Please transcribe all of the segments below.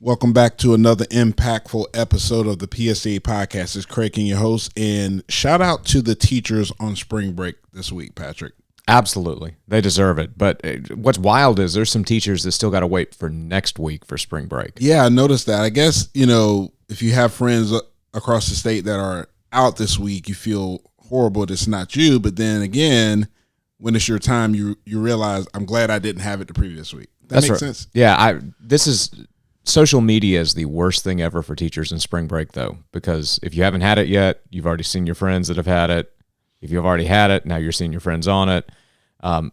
Welcome back to another impactful episode of the PSTA podcast. It's Craig and your host, and shout out to the teachers on spring break this week, Patrick. Absolutely. They deserve it. But what's wild is there's some teachers that still got to wait for next week for spring break. Yeah, I noticed that. I guess, if you have friends across the state that are out this week, you feel horrible that it's not you. But then again, when it's your time, you realize, I'm glad I didn't have it the previous week. That makes sense? Yeah, social media is the worst thing ever for teachers in spring break, though, because if you haven't had it yet, you've already seen your friends that have had it. If you've already had it, now you're seeing your friends on it.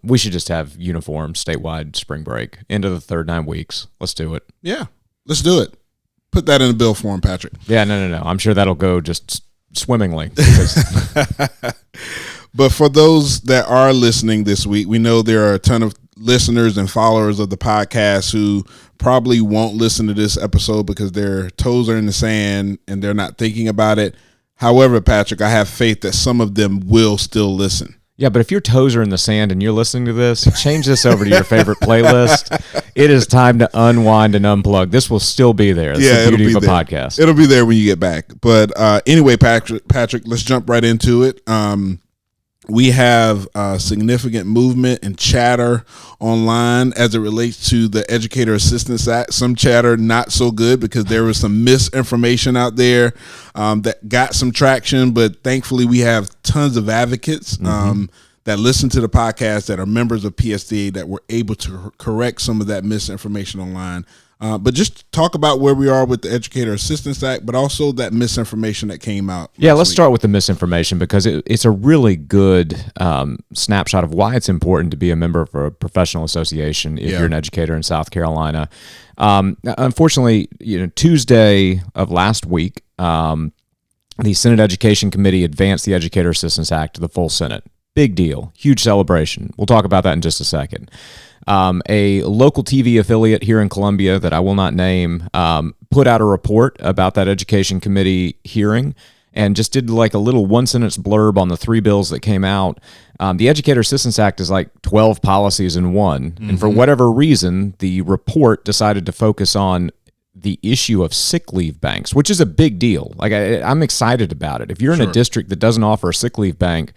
We should just have uniform statewide spring break into the third 9 weeks. Let's do it. Yeah, let's do it. Put that in the bill for him, Patrick. Yeah, no. I'm sure that'll go just swimmingly. But for those that are listening this week, we know there are a ton of listeners and followers of the podcast who probably won't listen to this episode because their toes are in the sand and they're not thinking about it. However, Patrick, I have faith that some of them will still listen. Yeah, but if your toes are in the sand and you're listening to this, change this over to your favorite playlist. It is time to unwind and unplug. This will still be there. That's the beauty of a podcast. It'll be there when you get back. But anyway, Patrick, let's jump right into it. We have significant movement and chatter online as it relates to the Educator Assistance Act. Some chatter not so good because there was some misinformation out there that got some traction, but thankfully we have tons of advocates that listen to the podcast that are members of PSTA that were able to correct some of that misinformation online. But just talk about where we are with the Educator Assistance Act, but also that misinformation that came out. Yeah, let's start with the misinformation because it's a really good snapshot of why it's important to be a member of a professional association if you're an educator in South Carolina. Unfortunately, Tuesday of last week, the Senate Education Committee advanced the Educator Assistance Act to the full Senate. Big deal, huge celebration. We'll talk about that in just a second. A local TV affiliate here in Columbia that I will not name put out a report about that Education Committee hearing and just did like a little one-sentence blurb on the 3 bills that came out. The Educator Assistance Act is like 12 policies in one, and for whatever reason, the report decided to focus on the issue of sick leave banks, which is a big deal. Like I'm excited about it. If you're in a district that doesn't offer a sick leave bank,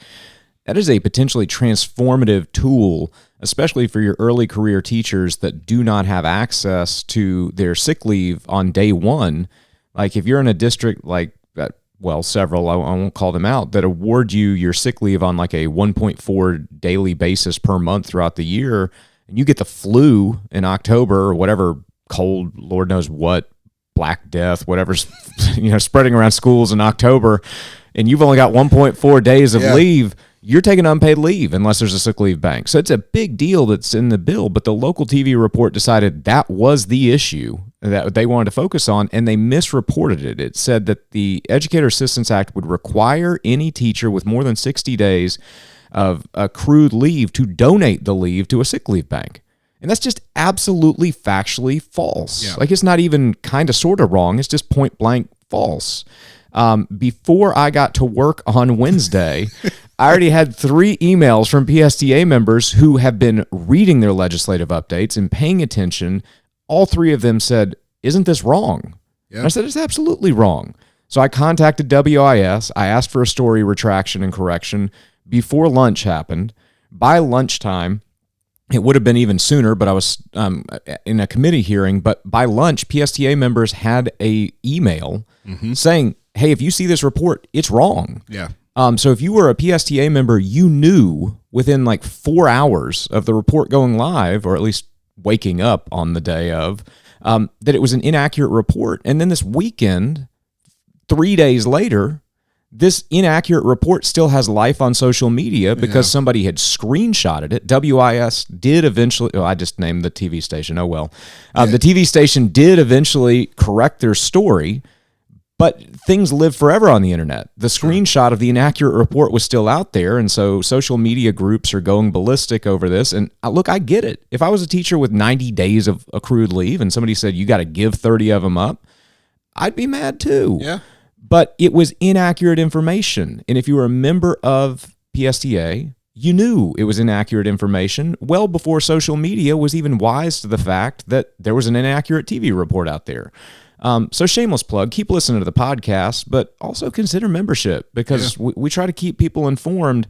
that is a potentially transformative tool, especially for your early career teachers that do not have access to their sick leave on day one. Like if you're in a district like that, well, several, I won't call them out, that award you your sick leave on like a 1.4 daily basis per month throughout the year, and you get the flu in October or whatever cold, Lord knows what, Black Death, whatever's spreading around schools in October, and you've only got 1.4 days of leave, you're taking unpaid leave unless there's a sick leave bank. So it's a big deal that's in the bill, but the local TV report decided that was the issue that they wanted to focus on, and they misreported it. It said that the Educator Assistance Act would require any teacher with more than 60 days of accrued leave to donate the leave to a sick leave bank. And that's just absolutely factually false. Yeah. Like it's not even kind of sort of wrong. It's just point blank false. Before I got to work on Wednesday, I already had 3 emails from PSTA members who have been reading their legislative updates and paying attention. All 3 of them said, "Isn't this wrong?" Yeah. And I said, "It's absolutely wrong." So I contacted WIS. I asked for a story retraction and correction before lunch happened. By lunchtime, it would have been even sooner, but I was in a committee hearing. But by lunch, PSTA members had a email saying, "Hey, if you see this report, it's wrong." Yeah. So if you were a PSTA member, you knew within like 4 hours of the report going live, or at least waking up on the day of, that it was an inaccurate report. And then this weekend, 3 days later, this inaccurate report still has life on social media because somebody had screenshotted it. WIS did eventually, I just named the TV station, oh well. The TV station did eventually correct their story, but things live forever on the internet. The screenshot of the inaccurate report was still out there, and so social media groups are going ballistic over this. And look, I get it. If I was a teacher with 90 days of accrued leave and somebody said, you got to give 30 of them up, I'd be mad too. Yeah. But it was inaccurate information. And if you were a member of PSTA you knew it was inaccurate information well before social media was even wise to the fact that there was an inaccurate TV report out there. So shameless plug, keep listening to the podcast, but also consider membership, because we try to keep people informed.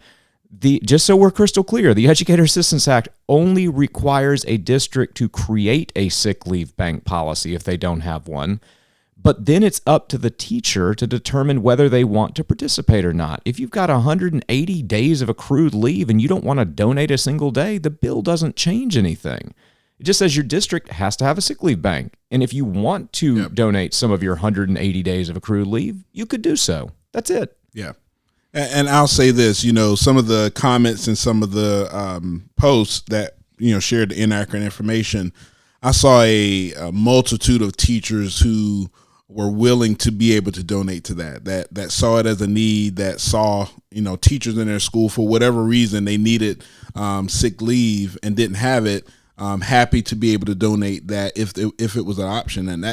Just so we're crystal clear, the Educator Assistance Act only requires a district to create a sick leave bank policy if they don't have one. But then it's up to the teacher to determine whether they want to participate or not. If you've got 180 days of accrued leave and you don't want to donate a single day, the bill doesn't change anything. It just says your district has to have a sick leave bank. And if you want to donate some of your 180 days of accrued leave, you could do so. That's it. Yeah. And I'll say this, some of the comments and some of the posts that, shared the inaccurate information, I saw a multitude of teachers who were willing to be able to donate to that saw it as a need, that saw, teachers in their school, for whatever reason, they needed sick leave and didn't have it. Happy to be able to donate that if it was an option, and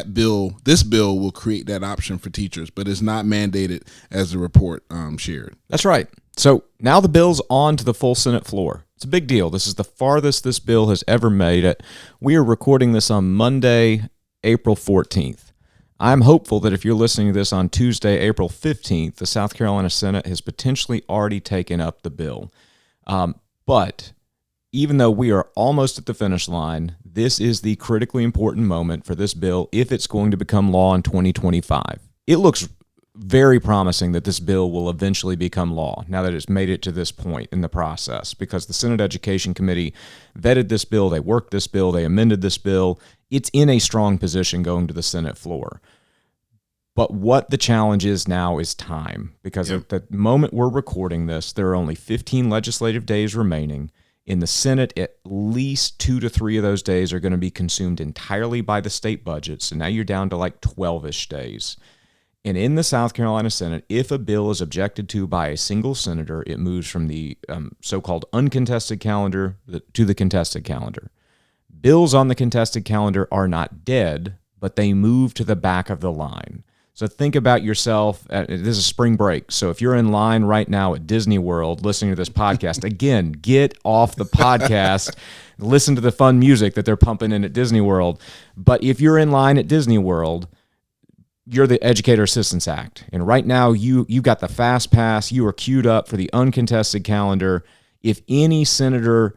this bill will create that option for teachers, but it's not mandated as the report shared. That's right. So now the bill's on to the full Senate floor. It's a big deal. This is the farthest this bill has ever made it. We are recording this on Monday, April 14th. I'm hopeful that if you're listening to this on Tuesday, April 15th, the South Carolina Senate has potentially already taken up the bill. But even though we are almost at the finish line, this is the critically important moment for this bill if it's going to become law in 2025. It looks very promising that this bill will eventually become law now that it's made it to this point in the process, because the Senate Education Committee vetted this bill, they worked this bill, they amended this bill. It's in a strong position going to the Senate floor. But what the challenge is now is time, because at the moment we're recording this, there are only 15 legislative days remaining. In the Senate, at least 2 to 3 of those days are going to be consumed entirely by the state budget. So now you're down to like 12-ish days. And in the South Carolina Senate, if a bill is objected to by a single senator, it moves from the so-called uncontested calendar to the contested calendar. Bills on the contested calendar are not dead, but they move to the back of the line. So think about yourself. This is spring break. So if you're in line right now at Disney World listening to this podcast, again, get off the podcast, listen to the fun music that they're pumping in at Disney World. But if you're in line at Disney World, you're the Educator Assistance Act. And right now you got the fast pass. You are queued up for the uncontested calendar. If any senator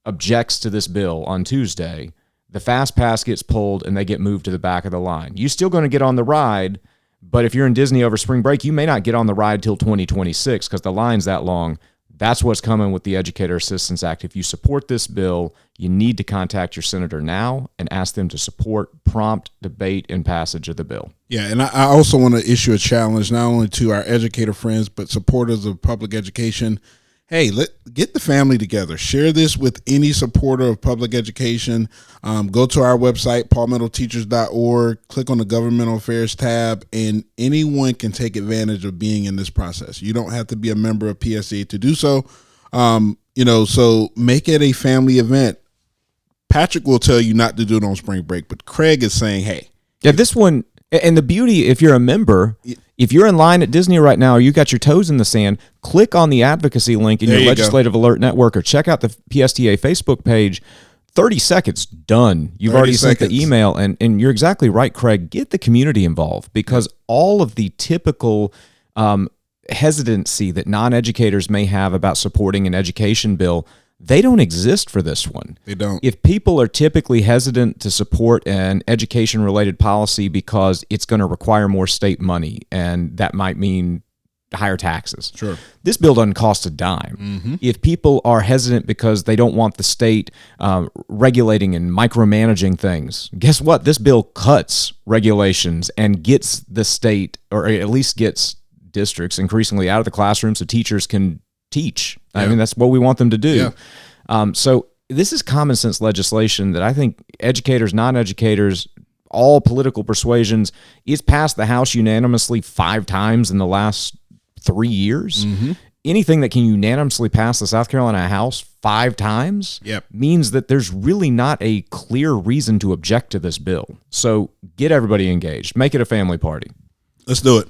objects to this bill on Tuesday, the fast pass gets pulled and they get moved to the back of the line. You're still going to get on the ride, but if you're in Disney over spring break, you may not get on the ride till 2026 because the line's that long. That's what's coming with the Educator Assistance Act. If you support this bill, you need to contact your senator now and ask them to support prompt debate and passage of the bill. Yeah, and I also want to issue a challenge not only to our educator friends, but supporters of public education. Hey, get the family together. Share this with any supporter of public education. Go to our website, palmettoteachers.org, click on the Governmental Affairs tab, and anyone can take advantage of being in this process. You don't have to be a member of PSTA to do so. So make it a family event. Patrick will tell you not to do it on spring break, but Craig is saying, hey. Yeah, this one, and the beauty, if you're a member, if you're in line at Disney right now or you got your toes in the sand, click on the advocacy link in your Legislative Alert Network or check out the PSTA Facebook page. 30 seconds, done. You've already sent the email, and you're exactly right, Craig. Get the community involved, because all of the typical hesitancy that non-educators may have about supporting an education bill, they don't exist for this one. They don't. If people are typically hesitant to support an education-related policy because it's going to require more state money, and that might mean higher taxes. Sure. This bill doesn't cost a dime. Mm-hmm. If people are hesitant because they don't want the state regulating and micromanaging things, guess what? This bill cuts regulations and gets the state, or at least gets districts increasingly out of the classroom so teachers can teach. Yeah. I mean, that's what we want them to do. Yeah. So this is common sense legislation that I think educators, non-educators, all political persuasions, it's passed the House unanimously 5 times in the last 3 years. Mm-hmm. Anything that can unanimously pass the South Carolina House 5 times means that there's really not a clear reason to object to this bill. So get everybody engaged. Make it a family party. Let's do it.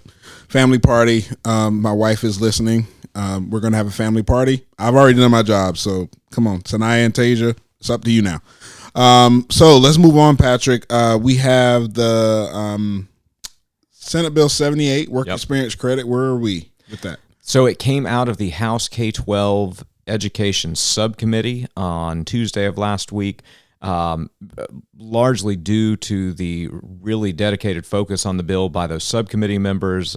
Family party. My wife is listening. We're going to have a family party. I've already done my job, so come on, Sanaya and Tasia, it's up to you now. So let's move on, Patrick. We have the Senate Bill 78, work experience credit. Where are we with that? So it came out of the House K-12 Education Subcommittee on Tuesday of last week, largely due to the really dedicated focus on the bill by those subcommittee members.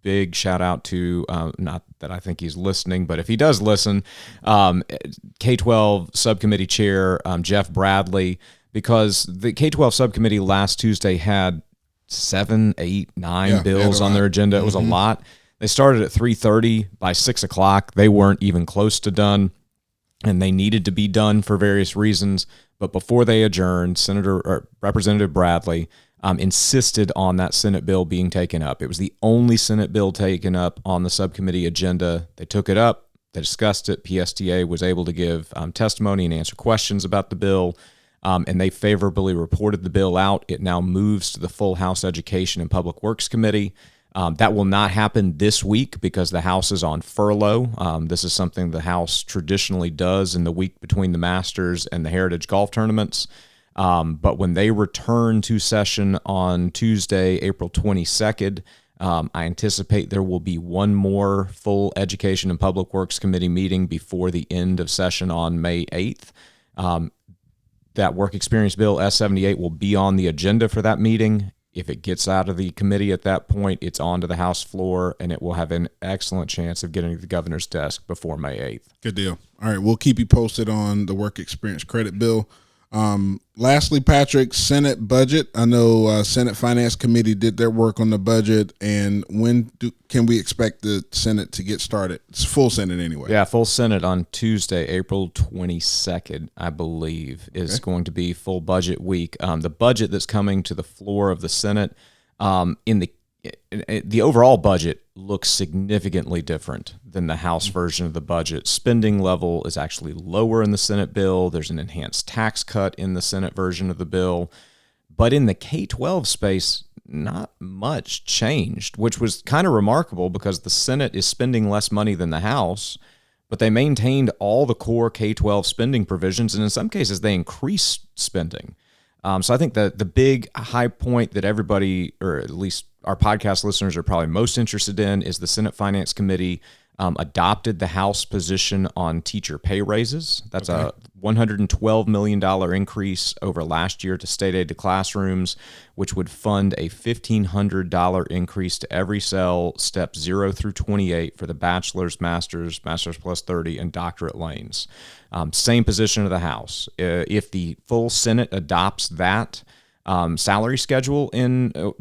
Big shout out to, not that I think he's listening, but if he does listen, K-12 Subcommittee Chair Jeff Bradley, because the K-12 Subcommittee last Tuesday had 7, 8, 9 bills on their agenda. It was a lot. They started at 3:30. By 6 o'clock, they weren't even close to done, and they needed to be done for various reasons. But before they adjourned, Representative Bradley insisted on that Senate bill being taken up. It was the only Senate bill taken up on the subcommittee agenda. They took it up. They discussed it. PSTA was able to give testimony and answer questions about the bill, and they favorably reported the bill out. It now moves to the full House Education and Public Works Committee. That will not happen this week because the House is on furlough. This is something the House traditionally does in the week between the Masters and the Heritage Golf tournaments. But when they return to session on Tuesday, April 22nd, I anticipate there will be one more full Education and Public Works Committee meeting before the end of session on May 8th. That Work Experience Bill S78 will be on the agenda for that meeting. If it gets out of the committee at that point, it's onto the House floor, and it will have an excellent chance of getting to the governor's desk before May 8th. Good deal. All right, we'll keep you posted on the work experience credit bill. Lastly, Patrick, Senate budget. I know Senate Finance Committee did their work on the budget, and when can we expect the Senate to get started? It's full Senate anyway. Yeah, full Senate on Tuesday, April 22nd, I believe, is going to be full budget week. The budget that's coming to the floor of the Senate, in the overall budget looks significantly different than the House version of the budget. Spending level is actually lower in the Senate bill. There's an enhanced tax cut in the Senate version of the bill. But in the K-12 space, not much changed, which was kind of remarkable because the Senate is spending less money than the House, but they maintained all the core K-12 spending provisions, and in some cases they increased spending. So I think the big high point that everybody, or at least our podcast listeners, are probably most interested in is the Senate Finance Committee adopted the House position on teacher pay raises. That's a $112 million increase over last year to state aid to classrooms, which would fund a $1,500 increase to every cell, steps 0 through 28 for the bachelor's, master's plus 30, and doctorate lanes. Same position of the House. If the full Senate adopts that salary schedule in a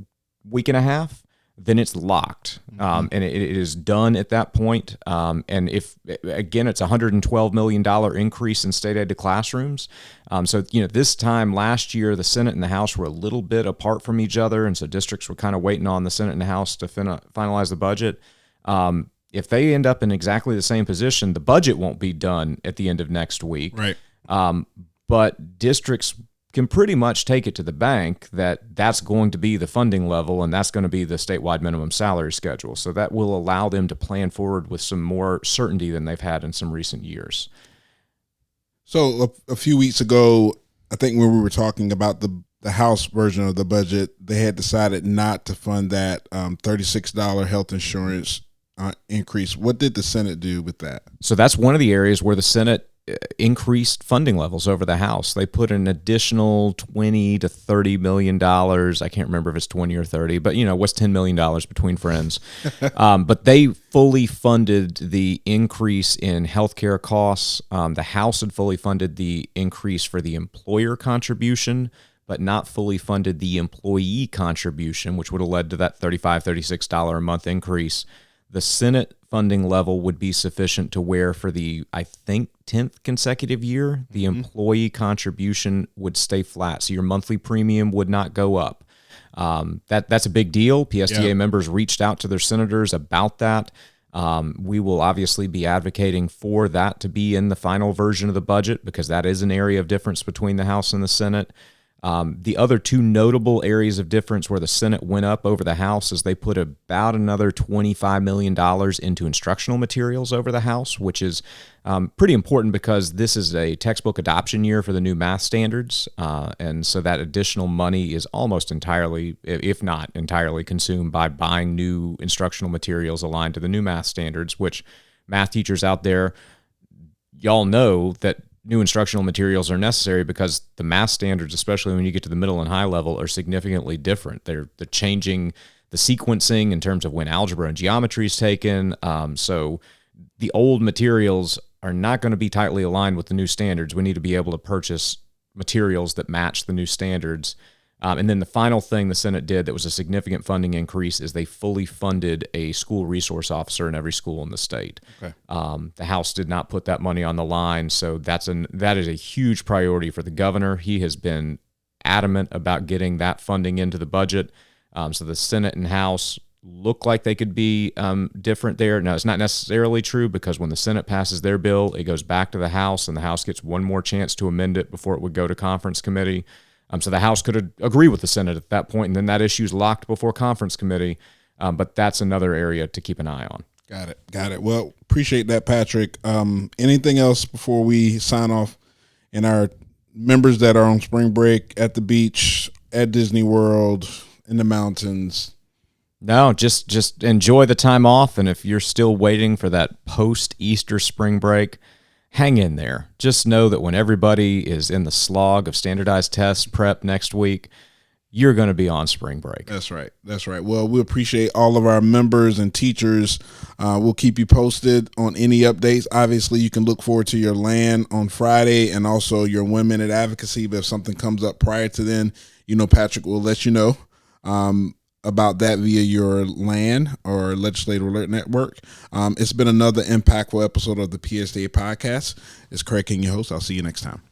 week and a half, then it's locked, and it is done at that point. And if, again, it's a $112 million increase in state aid to classrooms. So, this time last year, the Senate and the House were a little bit apart from each other, and so districts were kind of waiting on the Senate and the House to finalize the budget. If they end up in exactly the same position, the budget won't be done at the end of next week. Right. But districts can pretty much take it to the bank that that's going to be the funding level and that's going to be the statewide minimum salary schedule. So that will allow them to plan forward with some more certainty than they've had in some recent years. So a few weeks ago, I think when we were talking about the House version of the budget, they had decided not to fund that $36 health insurance increase. What did the Senate do with that? So that's one of the areas where the Senate increased funding levels over the House. They put an additional $20 to $30 million. I can't remember if it's 20 or 30, but what's $10 million between friends? But they fully funded the increase in healthcare costs. The House had fully funded the increase for the employer contribution, but not fully funded the employee contribution, which would have led to that $35, $36 a month increase. The Senate funding level would be sufficient to where for the, I think, 10th consecutive year, the employee contribution would stay flat. So your monthly premium would not go up. That's a big deal. PSTA members reached out to their senators about that. We will obviously be advocating for that to be in the final version of the budget because that is an area of difference between the House and the Senate. The other two notable areas of difference where the Senate went up over the House is they put about another $25 million into instructional materials over the House, which is pretty important because this is a textbook adoption year for the new math standards. And so that additional money is almost entirely, if not entirely, consumed by buying new instructional materials aligned to the new math standards, which math teachers out there, y'all know that new instructional materials are necessary because the math standards, especially when you get to the middle and high level, are significantly different. They're changing the sequencing in terms of when algebra and geometry is taken. So the old materials are not going to be tightly aligned with the new standards. We need to be able to purchase materials that match the new standards. And then the final thing the Senate did that was a significant funding increase is they fully funded a school resource officer in every school in the state. Okay. The House did not put that money on the line, so that is a huge priority for the governor. He has been adamant about getting that funding into the budget. So the Senate and House look like they could be different there. Now, it's not necessarily true because when the Senate passes their bill, it goes back to the House, and the House gets one more chance to amend it before it would go to conference committee. So the House could agree with the Senate at that point, and then that issue is locked before conference committee. But that's another area to keep an eye on. Got it. Well, appreciate that, Patrick. Anything else before we sign off? And our members that are on spring break at the beach, at Disney World, in the mountains. No, just enjoy the time off. And if you're still waiting for that post-Easter spring break, hang in there. Just know that when everybody is in the slog of standardized test prep next week, you're going to be on spring break. That's right. Well, we appreciate all of our members and teachers. We'll keep you posted on any updates. Obviously, you can look forward to your LAN on Friday and also your 1 Minute Advocacy. But if something comes up prior to then, Patrick will let you know about that via your LAN or Legislative Alert Network. It's been another impactful episode of the PSTA podcast. It's Craig King, your host. I'll see you next time.